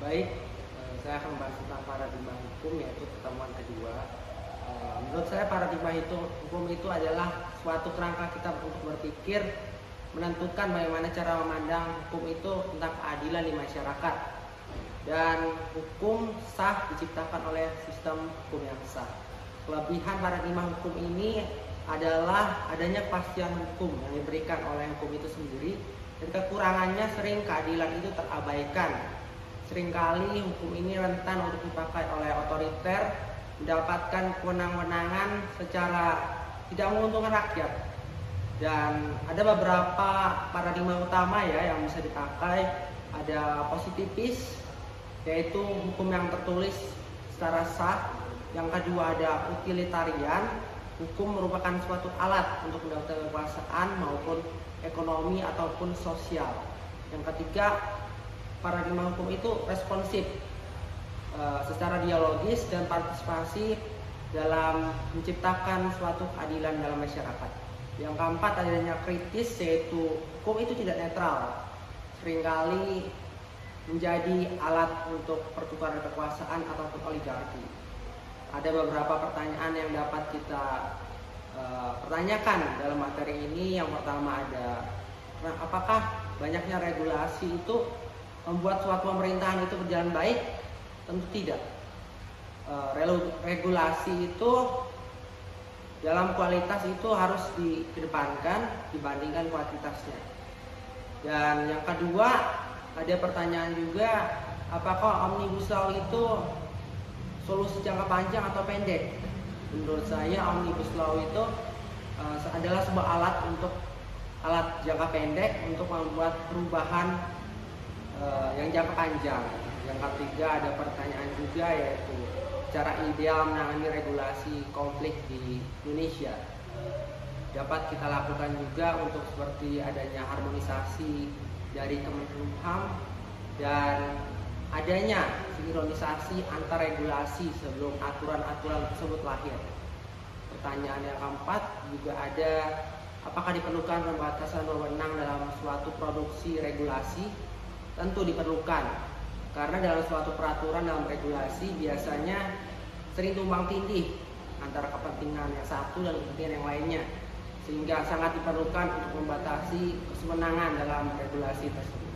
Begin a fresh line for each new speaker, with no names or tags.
Baik, saya akan membahas tentang paradigma hukum, yaitu pertemuan kedua. Menurut saya hukum itu adalah suatu kerangka kita untuk berpikir, menentukan bagaimana cara memandang hukum itu tentang keadilan di masyarakat. Dan hukum sah diciptakan oleh sistem hukum yang sah. Kelebihan paradigma hukum ini adalah adanya kepastian hukum yang diberikan oleh hukum itu sendiri, dan kekurangannya sering keadilan itu terabaikan. Seringkali hukum ini rentan untuk dipakai oleh otoriter, mendapatkan kewenangan secara tidak menguntungkan rakyat. Dan ada beberapa paradigma utama yang bisa dipakai. Ada positifis, yaitu hukum yang tertulis secara sah. Yang kedua ada utilitarian, hukum merupakan suatu alat untuk mendapatkan kekuasaan maupun ekonomi ataupun sosial. Yang ketiga, paradigma hukum itu responsif, secara dialogis dan partisipasi dalam menciptakan suatu keadilan dalam masyarakat. Yang keempat, adanya kritis, yaitu hukum itu tidak netral, seringkali menjadi alat untuk pertukaran kekuasaan ataupun oligarki. Ada beberapa pertanyaan yang dapat kita pertanyakan dalam materi ini. Yang pertama ada, apakah banyaknya regulasi itu membuat suatu pemerintahan itu berjalan baik? Tentu tidak. Regulasi itu dalam kualitas itu harus dikedepankan dibandingkan kuantitasnya. Dan yang kedua, ada pertanyaan juga, apakah Omnibus Law itu solusi jangka panjang atau pendek? Menurut saya Omnibus Law itu adalah sebuah alat jangka pendek untuk membuat perubahan yang jangka panjang. Yang ketiga, ada pertanyaan juga, yaitu cara ideal menangani regulasi konflik di Indonesia. Dapat kita lakukan juga untuk seperti adanya harmonisasi dari Kemenkumham dan adanya sinkronisasi antar regulasi sebelum aturan-aturan tersebut lahir. Pertanyaan yang keempat juga ada, apakah diperlukan pembatasan wewenang dalam suatu produksi regulasi? Tentu diperlukan, karena dalam suatu peraturan dalam regulasi biasanya sering tumbang tindih antara kepentingan yang satu dan kepentingan yang lainnya, sehingga sangat diperlukan untuk membatasi kesewenangan dalam regulasi tersebut.